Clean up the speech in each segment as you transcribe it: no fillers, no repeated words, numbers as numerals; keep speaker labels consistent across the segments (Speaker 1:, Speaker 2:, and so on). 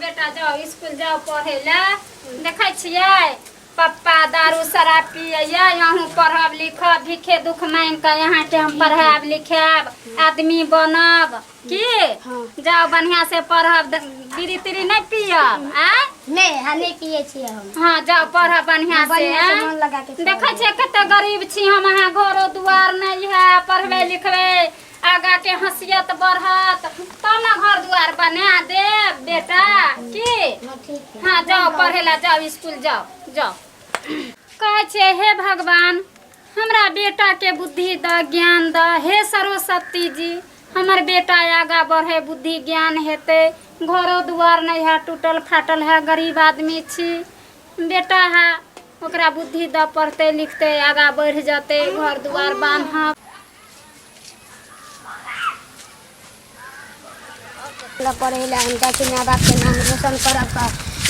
Speaker 1: बेटा जाओ स्कूल जाओ पढ़े ला। देखै छियै पप्पा दारू शराब पिए यहाँ पढ़ब लिखब भीखे दुख मांग के यहाँ के हम पढ़ाब लिखाब आदमी बनब की जाओ बढ़िया से पढ़ब बीड़ी तीड़ी नहीं पियब
Speaker 2: नहीं पिए छियै हम।
Speaker 1: हाँ जाओ पढ़ब बढ़िया से। देखै छियै कते गरीब छी हम, अहाँ घरो दुआर नहीं है, पढ़बे लिखबे आगा के हंसियत बढ़त तब ना घर दुआर बना दे बेटा की। हाँ जाओ पढ़े ला जाओ स्कूल जाओ जाओ। कहे छे हे भगवान हमरा बेटा के बुद्धि द ज्ञान द, हे सरस्वती जी हमर बेटा आगा बढ़े बुद्धि ज्ञान हेते। घरो दुआर नहीं है, टूटल फाटल है, गरीब आदमी छी, बेटा है ओकरा बुद्धि द, पढ़ते लिखते आगा बढ़ जाते, घर दुआर बांधब।
Speaker 2: पढ़े ला हम जाके माँ बाप के नाम रोशन करब,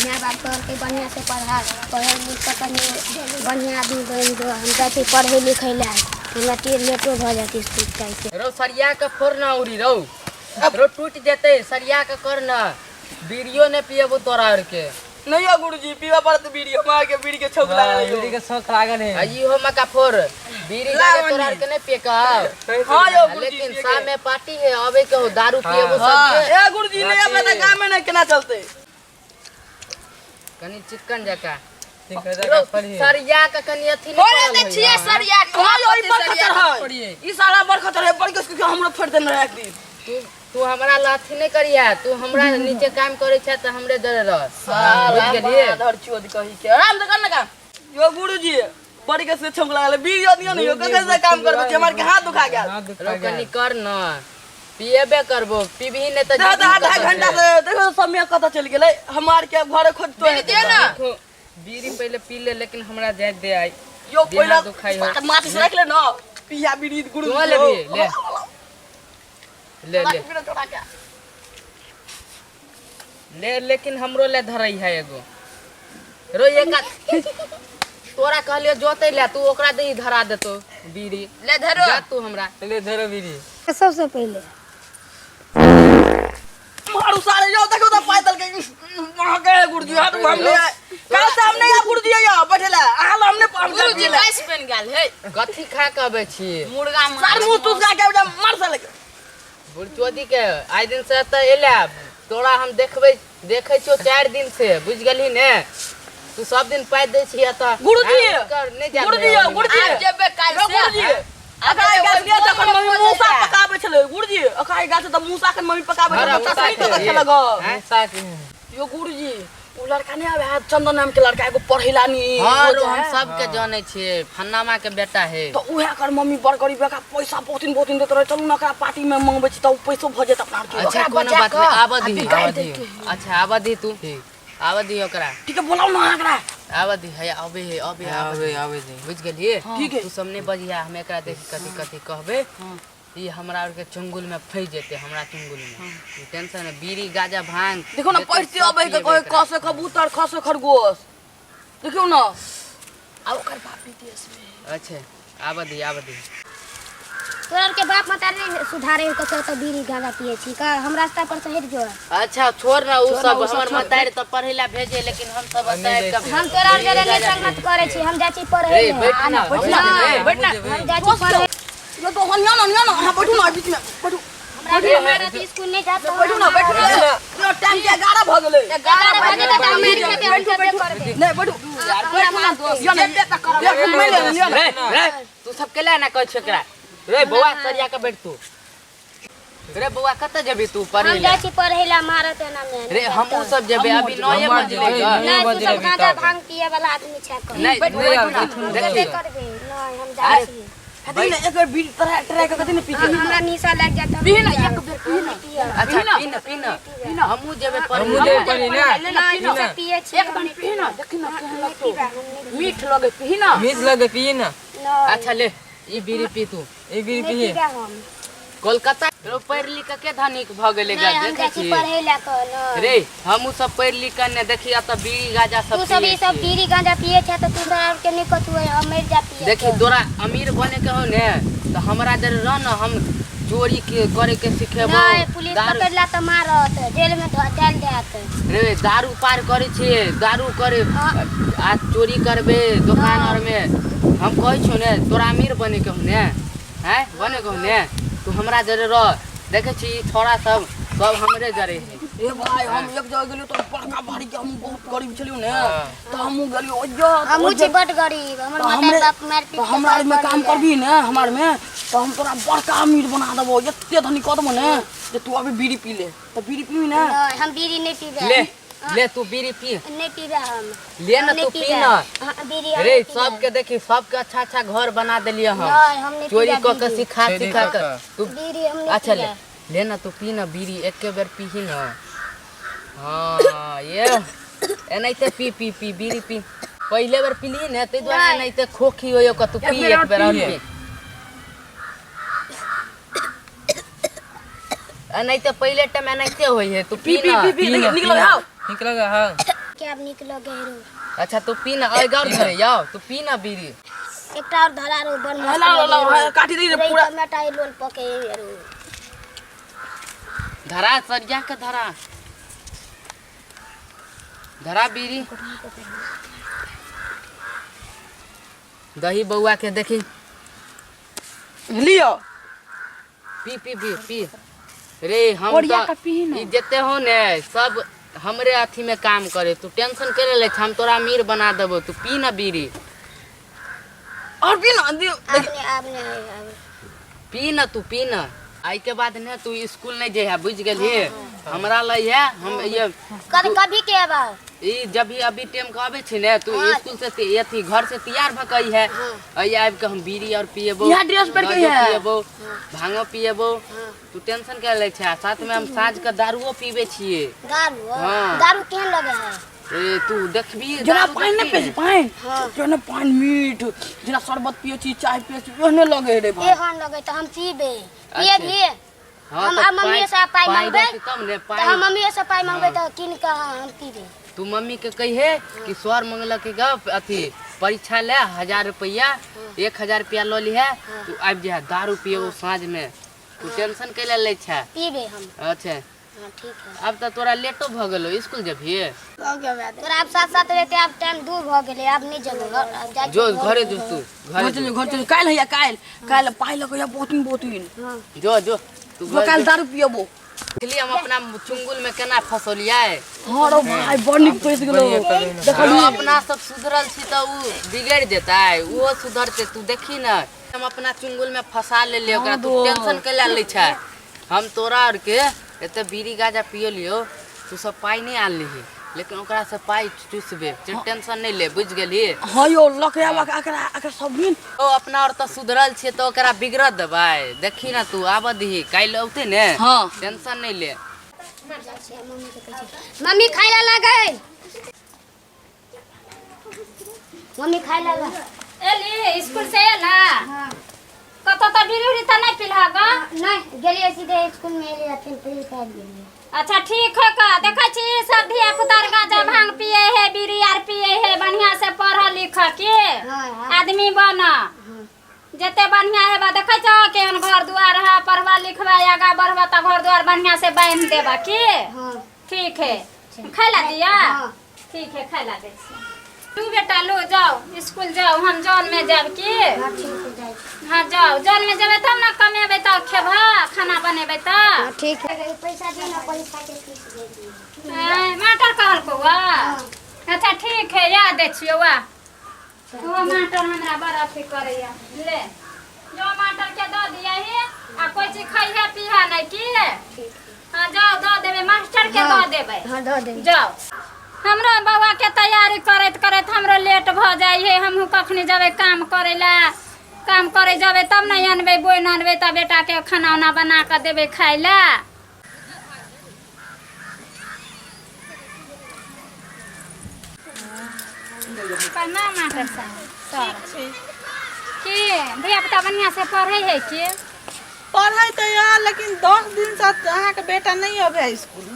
Speaker 2: माँ बाप के बढ़िया से पढ़ा पढ़े लिख कर बढ़िया आदमी बन दो। हम जाके पढ़े लिखे ला हमरा लेटो भ जाती स्कूल कैसे
Speaker 3: रो सरिया के फोड़ना उड़ी रो टूट जेते सरिया के करना बीड़ियो ने पिएबो तोरा और के
Speaker 4: नहीं हो गुरुजी पीवा पर तो बीड़ी मार के बीड़ी के छौक लागल है,
Speaker 5: बीड़ी के शौक लागल है।
Speaker 3: आई हो मका फोड़ बीड़ी के तोरा और के ने पिए का।
Speaker 4: हां यो गुरुजी
Speaker 3: लेकिन शाम में पार्टी है आवे के हो दारू पिएबो सब के।
Speaker 4: ए गुरुजी नहीं अपना काम में नहीं केना चलते
Speaker 3: कनी चिकन जका
Speaker 5: सरिया
Speaker 3: का कनी अथी
Speaker 4: होले दे छिए सरिया हां यो ई बरखतर है, ई साला बरखतर है, बड़ी के हमरो फोड़ देन रहे एक दिन।
Speaker 3: तू हमरा लाथी नहीं करिया, तू हमरा नीचे काम करे छ त हमरे डर रह
Speaker 4: साला धर चोद कही के आराम से करना काम। यो गुरुजी बड़ी के से छौक लागल बीड़ी दियो नहीं, यो कके से काम करबे हमर के हाथ दुखा गया।
Speaker 3: रो कनी कर न पिएबे करबो पीबी ने त
Speaker 4: आधा घंटा से देखो समय कत चल गेलै हमार के घरे खोजतो है दे ना
Speaker 3: बीड़ी पहले पी ले लेकिन हमरा जाय दे आई
Speaker 4: यो पहला
Speaker 3: दुखाई हो
Speaker 4: माटी से रख ले ना पिया बीड़ी गुरु
Speaker 3: तू ले ले ले ले लेकिन हमरो ले धरई है एगो रो एक तोरा कहलियो जोते ले तू ओकरा दे धरा देतो बीड़ी ले धरो जा तू हमरा
Speaker 5: ले धरो बीड़ी।
Speaker 2: सबसे पहले
Speaker 4: मारू सारे यो देखो तो पैदल के वहां गए गुरुजी हाथ हमने कल से हमने या गुरुजी या बैठेला आल हमने
Speaker 3: गुरुजी कैसे बन गेल हे कथि खा के आबे छी
Speaker 4: मुर्गा मार मुंह तुस के मार साले के
Speaker 3: बुढ़चोदी के आइ दिन से त एला तोरा हम देखे छो 4 दिन से बुझ गेली ने तू सब दिन पाइ दे छी त
Speaker 4: गुरुजी
Speaker 3: नहीं जा
Speaker 4: गुरुजी
Speaker 3: जेबे काल से
Speaker 4: गुरुजी अकाई गाछ के तखन मम्मी मूसा पकाबे छले गुरुजी अकाई गाछ त मूसा के मम्मी पकाबे छले तसली तो रखे लगा यो गुरुजी उ लड़का ने आवे चंदन नाम के लड़का एगो पढ़ेला नी
Speaker 3: हां हम सब के जाने छिए फन्नामा के बेटा है
Speaker 4: तो उहे कर मम्मी बड़ गरीब का पैसा बहुत दिन देत रहे चलू ना पार्टी में मंगबे छी त पैसो भ जेत अपना के।
Speaker 3: अच्छा कोनो बात नहीं आबदी अच्छा आबदी तू आबदी ओकरा
Speaker 4: ठीक है बोलाओ ना एकरा
Speaker 3: आबदी है अबे बुझ गेलिए तू सबने बजिया हम एकरा देख कथि कहबे ई हमरा और के चंगुल में फैस जेते हमरा चंगुल में टेंशन है बीड़ी गाजा भांग
Speaker 4: देखो ना पैसे अबे के कोई कसे कबूतर खसे खरगोश देखियो ना आ ओकर बाप विदेश में।
Speaker 3: अच्छा आबदी
Speaker 2: तोर के बाप मता नहीं सुधारे कसे तो बीड़ी गांजा पिए छी का हम रास्ता पर से हट जो।
Speaker 3: अच्छा छोड़ ना उ सब हमर मतार त पढ़ेला भेजे लेकिन हम सब बताए कब
Speaker 2: हम तोरा जरे नहीं संगत करे छी हम जाची पढ़े
Speaker 3: बैठ ना
Speaker 2: हम जाची पढ़े
Speaker 4: यो तो हनिया ना हां बैठू ना बीच में बैठू
Speaker 2: हमारा स्कूल नहीं जात
Speaker 4: बैठू ना यो टाइम के 11 भ गेलै
Speaker 2: 11 बजे तक हम मेरे के हम कर दे
Speaker 4: नहीं बैठू यार बैठू ना दोस्त यो नहीं बेटा कर ले घूम ले लियो
Speaker 3: रे तू सब केला ना कह छकरा रे बौआ सरिया के बैठ तू रे बौआ कत जेबी तू पढ़े
Speaker 2: हम जाची पढ़ेला मारत ना में
Speaker 3: रे हमहू सब जेबे अभी 9 बजले
Speaker 2: नहीं तू सब गांजा भांग पिए वाला आदमी छै कर
Speaker 3: नहीं
Speaker 2: कैसे करबे नहीं हम जाची
Speaker 4: कथि ने एक बार बीड़ी ट्राई कर कथि ने पी के
Speaker 2: हमरा निशा लग जाता
Speaker 4: पी ना एक बेर पी ना
Speaker 3: अच्छा पीना हमहू जेबे पढ़े
Speaker 2: नहीं से पिए छी
Speaker 4: एक बार पी ना देखि ना केहन लगतो मीठ लगे पी ना
Speaker 5: मीठ लगे पिए ना।
Speaker 3: अच्छा ले ई बीड़ी पी तू
Speaker 5: ए बीड़ी पिए
Speaker 3: कोलकाता रो पढ़ लिख के धनिक भ गेले गा देखे छी
Speaker 2: पढ़े ला न
Speaker 3: रे हमहू सब पढ़ लिख के ने देखिया त बीड़ी गाजा सब
Speaker 2: तू सब ई सब बीड़ी गांजा पिए छ त तू और के नहीं कतु है अमीर जा पिए
Speaker 3: देखी तोरा अमीर बने के हो ने तो हमरा जरे रह न हम चोरी के करे के सिखेबो
Speaker 2: नहीं पुलिस पकड़ला तो मारत जेल में डाल देत
Speaker 3: रे दारू पार करे छे दारू करे आज चोरी करबे दुकान और में हम कहै छौ ने तोरा अमीर बने के होने हैं बने के होने तू हमरा जरे रह देखे छी छोरा सब हमरे जरे है
Speaker 4: ए भाई हम एक जगह गेलियो तो बड़का भारी के हम बहुत गरीब छलियो ने तो हम गेलियो ओजा
Speaker 2: हम छी बड़ गरीब हमर माता बाप मार पीट
Speaker 4: तो हमरा में काम करबी ने हमार में तो हम तोरा बड़का अमीर बना देबो एते धनी कर देबो ने जे तू अभी बीड़ी पी ले तो बीड़ी पीबी ना
Speaker 2: नहीं हम बीड़ी नहीं पीबे
Speaker 3: ले ले तू बीड़ी पी
Speaker 2: नहीं पीबे हम
Speaker 3: ले ना तू पी ना
Speaker 2: बीड़ी
Speaker 3: रे सबके देखी सबके अच्छा अच्छा घर बना देलिए हम
Speaker 2: नहीं हम नहीं
Speaker 3: चोरी क के सिखा कर तू
Speaker 2: बीड़ी हम नहीं
Speaker 3: अच्छा ले ना तू पी ना बीड़ी एक बेर पीही ना हाँ ये एनाइते पी पी पी बीड़ी पी पहले बेर पीली ने ते द्वारा एनाइते खोखी होयो क तू पी एक बेर और पी एनाइते पहले टाइम एनाइते होई है तू पी ना
Speaker 5: निकलेगा हां
Speaker 2: क्या अब निकलो गहरो
Speaker 3: अच्छा तू पी ना आई गार घरे जाओ तू पी ना बीड़ी
Speaker 2: एकटा और धरा रो बड़ मस्त
Speaker 4: ला काटी दी रे पूरा
Speaker 2: टमाटा लोल पके
Speaker 3: धरा सरिया के धरा धरा बीड़ी दही बउआ के देखी
Speaker 4: लियो
Speaker 3: पी पी पी पी रे हम तो ई जेते हो ने सब हमरे अथी में काम करे तू टेंशन करे ले हम तोरा अमीर बना देबो तू पी ना बीड़ी
Speaker 4: और पी ना
Speaker 2: आपने
Speaker 3: पी ना तू पी ना आई के बाद ने तू स्कूल नहीं जे है बुझ गेली हमरा लई है हम ये
Speaker 2: कभी के बा
Speaker 3: ई जब भी अभी टाइम के आवे छी ने तू स्कूल से अथी घर से तैयार भकई है आई आब के हम बीड़ी और पिएबो
Speaker 4: यहां ड्रेस पहन के है
Speaker 3: पिएबो भांगो पिएबो तू टेंशन के ले छ साथ में हम साँझ के दारूओ पीबे छिए
Speaker 2: दारू केहन लगे है
Speaker 3: ए तू देखबी
Speaker 4: जना पानी न पे पानी जना पानी मीठ जना शरबत पिए छी चाय पिए छी ओहने लगे रे भाई
Speaker 2: एहन लगे त हम पीबे पिए दिए हम मम्मी से पाई मांगबे
Speaker 3: तब ने
Speaker 2: त हम मम्मी से पाई मांगबे त किन के हम पीबे
Speaker 3: तू मम्मी के कहिए कि स्वर मंगल के गप अथी परीक्षा ले 1000 रुपया 1000 रुपया लो ली है तू आब जा दारू पियो साँझ में तू टेंशन के ले छ
Speaker 2: पीबे हम
Speaker 3: अच्छा
Speaker 2: हां ठीक है
Speaker 3: अब तो तोरा लेटो भ गेलो स्कूल जभी
Speaker 2: तोरा अब साथ साथ रहते अब टाइम दूर भ गेले अब नहीं जब
Speaker 3: जो घरे जो तू
Speaker 4: घर चल काल है काल पाई लगे या बोतुन
Speaker 3: जो जो तू
Speaker 4: वो काल दारू पियबो
Speaker 3: इसलिए हम अपना चुंगुल में केना फसलिया है
Speaker 4: हां रो भाई बड़ निक पैस गेलो
Speaker 3: देखो अपना सब सुधरल छी त उ बिगड़ जेता है वो सुधरते तू देखी ना हम अपना चुंगुल में फंसा ले ओकरा तू टेंशन के ले छै हम तोरा और के एते बीड़ी गाजा पियो लियो तू सब पाई नहीं आल ली लेकिन ओकरा से पाई चूसबे टेंशन नहीं ले बुझ गेली
Speaker 4: हां यो लकयावा एकरा सब दिन
Speaker 3: ओ अपना और त सुधरल छी त ओकरा बिगड़ देबै देखी ना तू आब दी काल औते ने
Speaker 4: हां
Speaker 3: टेंशन नहीं ले
Speaker 2: मम्मी खाइला लगे मम्मी खाइला लगा
Speaker 1: एली स्कूल से एला हां कत त बिरुरी त नहीं पिलहा ग
Speaker 2: नहीं गेलिए सीधे स्कूल में एलिए अथी पी कर गेलिए
Speaker 1: अच्छा ठीक है का देखा छी सब धिया पुता गांजा भांग पिए है बीड़ी आर पिए है बढ़िया से पढ़ लिख के आदमी बना जते बढ़िया है बा देखा छ केहन घर दुआर है पढ़वा लिखवा आगा बढ़वा त घर दुआर बढ़िया से बांध देबा के ठीक है खाइला दिया ठीक है खाइला दे तू बेटा लो जाओ स्कूल जाओ हम जॉन में जाब की हाँ जाओ जॉन में जाबे तब ना कमेबे त खेबा खाना बनेबे त
Speaker 2: ठीक है पैसा देना पैसा के फीस दे दी
Speaker 1: माटर कहल को वा अच्छा ठीक है याद दे छियो वा वो माटर हमरा बड़ा अथी करैया ले जो माटर के द दिया है आ कोई चीज खइहा पीहा नहीं की हां जाओ द देबे मास्टर के द देबे
Speaker 2: हां द दे
Speaker 1: जाओ हमरो बउआ के तैयारी करत करत हमरो लेट भ जाई है हमहु कखनी जाबे काम करेला काम करे जाबे तब नहीं अनबे बोई न अनबे त बेटा के खाना उना बना के देबे खाइला पढ़ना मास्टर साहब की भैया बेटा बढ़िया से पढ़े है की
Speaker 6: पढ़ाई तो यार लेकिन 10 दिन से अहाँ के बेटा नहीं अबे स्कूल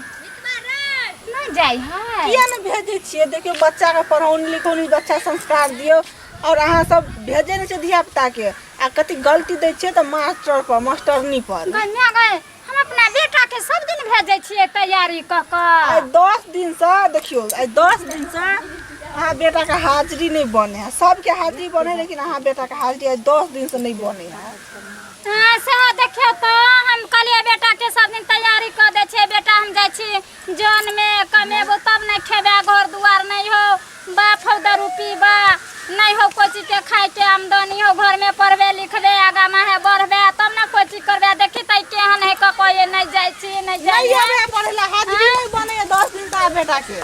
Speaker 1: नहीं जाई है
Speaker 6: किया न भेजे छिए देखियो बच्चा के पढ़ौनी लिखौनी बच्चा संस्कार दियो और अहाँ सब भेजे न छै धिया पुता के आ कति गलती दै छियै तऽ मास्टर पर मास्टरनी पर
Speaker 1: गन्या गए हम अपना बेटा के सब दिन भेजै छियै तैयारी क क
Speaker 6: आइ 10 दिन से देखियो आइ 10 दिन से अहाँ बेटा के हाजिरी नहीं बने है सबके हाजिरी बने लेकिन अहाँ बेटा के हाजिरी आइ 10 दिन से नहीं बने है
Speaker 1: हां से देखियो तो हम कहलिए बेटा के सब दिन तैयारी क दे छै बेटा हम जाय छी जन में कमेबो तब नहीं खेबे घर दुआर नहीं हो बा फौदा रुपी बा नहीं हो कोई चीज के खाए के आमदनी हो घर में पढ़बे लिखबे आगा में है बढ़बे तब ना कोई चीज करबे देखी तई केहन है क कोई नहीं जाय छी नहीं जाय
Speaker 6: नहीं आबे पढ़ेला हाजिरी नहीं बने 10 दिन से बेटा के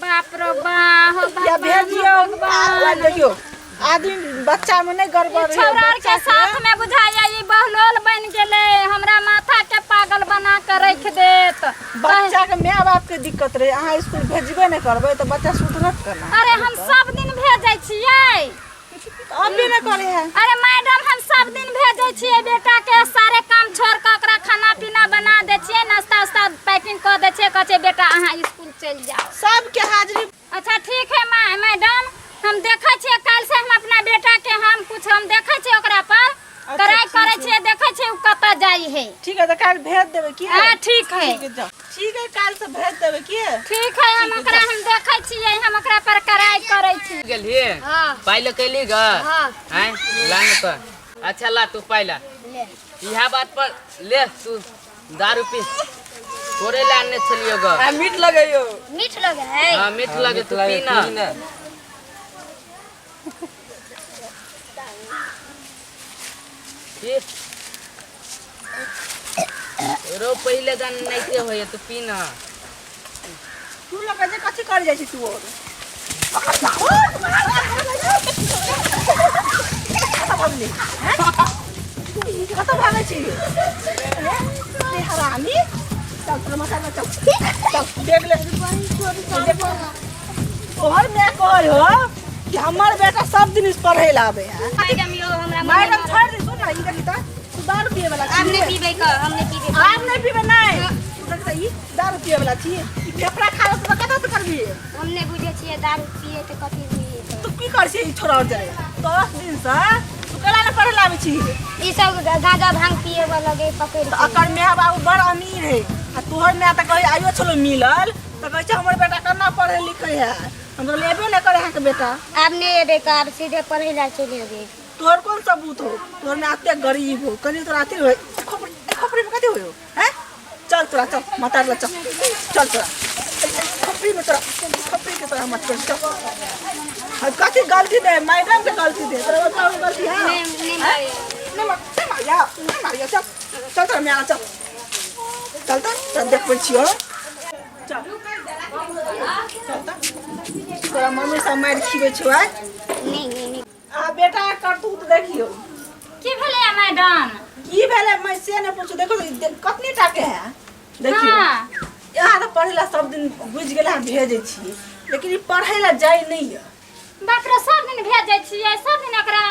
Speaker 1: बाप रे बा हो
Speaker 6: या भेजियो देखियो आदमी बच्चा में नहीं गड़बड़
Speaker 1: छौरा के साथ में बुझाया ई बहलोल बन गेले हमरा माथा के पागल बना के रख देत
Speaker 6: बच्चा के माय बाप के दिक्कत रहे अहाँ स्कूल भेजबे नहीं करबे तो बच्चा सुधरत केना
Speaker 1: अरे हम सब दिन भेजै छियै
Speaker 6: अब भी नहीं करे है
Speaker 1: अरे मैडम हम सब दिन भेजै छियै बेटा के सारे काम छोड़ के ओकरा खाना पीना बना दे छियै नाश्ता उस्ता पैकिंग कर दे छियै कहै छै बेटा अहाँ स्कूल चल जाओ
Speaker 6: सबके हाजिरी
Speaker 1: अच्छा ठीक है मैडम हम देखै छियै काल से हम अपना बेटा के हम कुछ हम देखै छियै ओकरा पर ट्राई करै छियै देखै छियै उ कत जाई है
Speaker 6: ठीक है तो कल भेज देबे की
Speaker 1: हां ठीक है
Speaker 6: ठीक है कल से भेज देबे की
Speaker 1: ठीक है हम ओकरा हम देखै छियै हम ओकरा पर ट्राई करै छी
Speaker 3: गेलिए
Speaker 2: हां
Speaker 3: पाइले कैली ग
Speaker 2: हां
Speaker 3: हैं लाने तो अच्छा ला तू पाइला
Speaker 2: ले
Speaker 3: यह बात पर ले तू दारू पी तोरे लाने चलियो ग
Speaker 4: मीठ लगैयो
Speaker 2: मीठ लगे है
Speaker 3: हां मीठ लगे तू पी ना रो पहले दान नहीं के होय तो पी ना
Speaker 6: तू लोग जे कथि कर जाय छी तू और कत भागे छी ए हरामी चल तोरा माथा में चल देख ले और मैं कह हो कि हमर बेटा सब दिन इस पढ़े ला आवे है
Speaker 2: मैडम यो हमरा
Speaker 6: मैडम छोड़ दे सुन ना ई देखी त तू दारू पिए वाला छी
Speaker 2: हमने पीबे का हमने पीबे
Speaker 6: आप नहीं पीबे नहीं तू देख ई दारू पिए वाला छी ई फेफड़ा खा ले तो कत से करबी
Speaker 2: हमने बुझे छियै दारू पिए त कथि पिए
Speaker 6: तू की कर छी ई छोरा और जरे 10 दिन से तू कला न पढ़े लावे छी
Speaker 2: ई सब गांजा भांग पिए वाला लगे पकड़
Speaker 6: तो अकर माय बाबू बड़ अमीर है आ तोहर माय त कहे आइयो चलो मिलल तो कहे छ हमर बेटा करना पढ़े लिखे है हम तो लेबे न करे है के बेटा
Speaker 2: आपने बेकार सीधे पढ़े ला चले गए
Speaker 6: तोहर कौन सबूत हो तोहर में आते गरीब हो कनी तोरा आते हो खोपड़ी में कथि हो हैं चल तोरा चल माता ला चल चल तोरा खोपड़ी में तोरा खोपड़ी के तोरा मत कर चल कथि गलती दे मैडम के गलती दे तोरा बताओ गलती है
Speaker 2: नहीं
Speaker 6: नहीं मारिया चल चल तोरा मेरा चल चल तो देख छियो चल तोरा मम्मी सब मार खिबे छौ आइ
Speaker 2: नहीं
Speaker 6: आ बेटा करतूत देखियो
Speaker 1: की भेलै मैडम
Speaker 6: की भेले मैं से ने पूछो देखो कतनी टाके है देखियो
Speaker 1: हां
Speaker 6: यहाँ तो पढ़े ला सब दिन बुझ गेला हम भेजे छी लेकिन ई पढ़े ला जाय नहीं है
Speaker 1: बाप रे सब दिन भेजै छियै सब दिन एकरा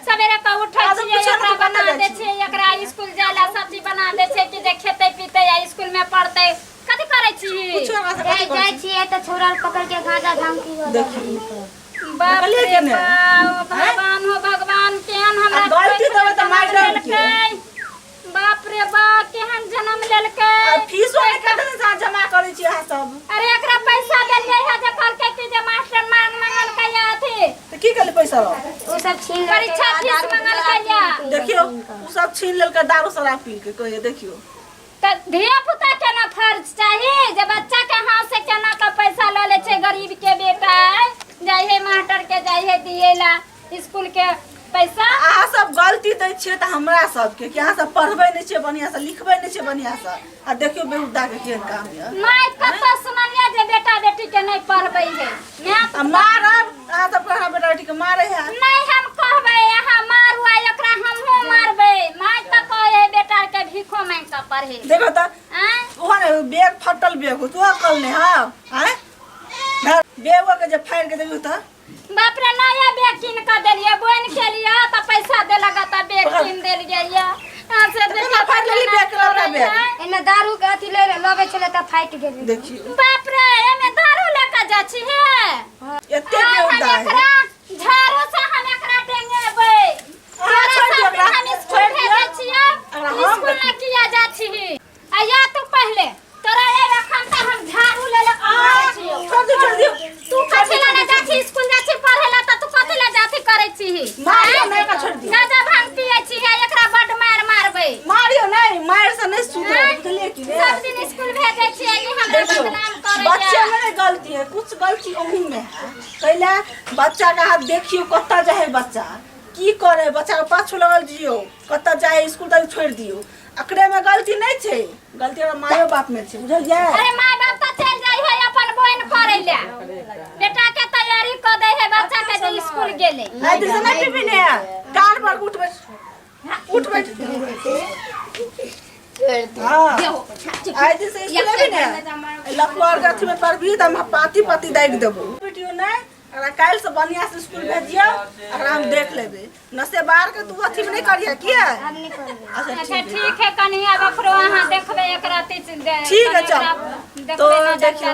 Speaker 1: सवेरे का उठै छियै एकरा बना दै छियै एकरा स्कूल जाला सब्जी बना दै छियै कि जे खेतै पीतै या स्कूल में पढ़तै कथि करै छी
Speaker 6: कुछ हमरा से कथि कर
Speaker 2: जाय छियै त छोरा पकड़ के गांजा भांग पिए
Speaker 6: देखियो
Speaker 1: बाप
Speaker 6: देखलियै
Speaker 1: रे
Speaker 6: कि नहीं?
Speaker 1: भगवान हो भगवान केहन हमरा
Speaker 6: गलती देबै त मैडम के
Speaker 1: बाप रे बा केहन जन्म लेलकै
Speaker 6: आ फीसो ने कते दिन से जमा करै छी अहाँ सब
Speaker 1: अरे एकरा पैसा देलियै है जे कहलकै कि जे मास्टर मांगल कया अथी
Speaker 6: तो की करले पैसा रो
Speaker 2: वो सब छीन
Speaker 1: परीक्षा फीस मांगल कया
Speaker 6: देखियो उ सब छीन लेलकै दारू शराब पी के कहिए देखियो
Speaker 1: त धिया पुता के ना फर्ज चाहिए जे बच्चा के हाथ से केना का पैसा ल ले छै गरीब के बेटा जाय है मास्टर के जाय है दिएला स्कूल के पैसा
Speaker 6: अहाँ सब गलती दै छियै त हमरा सब के कि अहाँ सब पढ़बै नै छियै बढ़िया से लिखबै नै छियै बढ़िया से आ देखियो बेहुदा के केहन काम है
Speaker 1: माय कत सुनलिए जे बेटा बेटी के नहीं पढ़बै है मैं
Speaker 6: आ मारब अहाँ सब कहना बेटा बेटी के मारै है
Speaker 1: नहीं हम कहबै यहाँ मारू आ एकरा हमहू मारबै माय त कहे बेटा के भीखो मांग के पढ़े
Speaker 6: देखो त
Speaker 1: हैं
Speaker 6: ओहन बैग फटल बैग हो तू कल ने हां हैं बैग के जे फाड़ के देखियो त
Speaker 1: बाप रे नया बैग किन के देलिए बोन के लिए त पैसा दे लगा त बैग किन देलिए या से
Speaker 6: केना फाड़ लेली बैग के लड़का बैग
Speaker 2: एने दारू के अथी ले लबे छले त फाइट गेल
Speaker 6: देखियो
Speaker 1: बाप रे एमे दारू लेके जा छी हे
Speaker 6: एते बेहुदा है
Speaker 1: झाड़ू से हम एकरा टेंगेबै
Speaker 6: अहाँ छोड़ दियौ देखियो
Speaker 1: बदनाम करैया।
Speaker 6: बच्चे में नहीं गलती है, कुछ गलती ओही में है। पहले बच्चा का हाथ देखियो कत्ता जाए बच्चा की करे, बच्चा के पाछू लगल जियो कत्ता जाए स्कूल तक छोड़ दियो, अकरे में गलती नहीं छे, गलती हमरा मायो बाप में छे, बुझलियै।
Speaker 1: अरे माय बाप तो चल जाई है अपन बहन पढ़े ले, बेटा के तैयारी कर दे है बच्चा के जे स्कूल गेले।
Speaker 6: नहीं दिस नहीं पीबी ने कान पर उठ बैठ हाँ आई दिस स्कूल भी ने लखवार गाथी में पढ़बी त हम पाती पाती दाग देबो वीडियो नहीं। अगर काल से बढ़िया से स्कूल भेजियो, अगर हम देख लेबे नसे बाहर के तू अथी में नहीं करिया किया।
Speaker 1: अच्छा ठीक है कन्हैया बकरो अहाँ देखबे एक राती
Speaker 6: ठीक है चल तो देखियो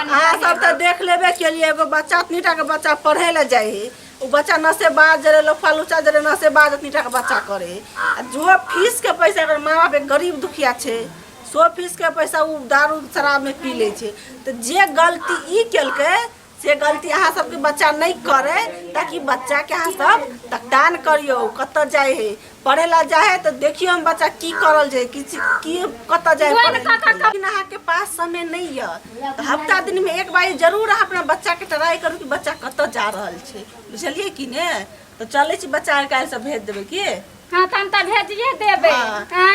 Speaker 6: हाँ सब तो देख लेबे के लिए। एगो बच्चा इतनीटा के बच्चा पढ़े ले जाए है, वो बच्चा नशे बाज जरे लोफा लुचा जरे नशे बाज इतनीटा के बच्चा करे। जो फीस के पैसा अगर माँ बाप एक गरीब दुखिया छे सो फीस के पैसा वो दारू शराब में पी ले छे, तो जे गलती ई केलके से गलती अहाँ सबके बच्चा नहीं करे, ताकि बच्चा के अहाँ सब तकदान करियो। कत जाए है पढ़े ला जाए तो देखियो हम बच्चा की करल जाए की कत जाए लेकिन अहाँ के पास समय नहीं है तो हफ्ता दिन में एक बार जरूर अपना बच्चा के ट्राई करू कि बच्चा कत जा रहल छे, बुझलिए कि ने। तो चले छी बच्चा काल से भेज देबे की।
Speaker 1: हाँ तो हम तो भेजिए देबे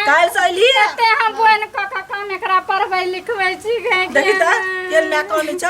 Speaker 6: काल से अइली
Speaker 1: ते हम बहन क काम एकरा पढ़बै लिखबै छी
Speaker 6: देखी त केल मैं कहले छ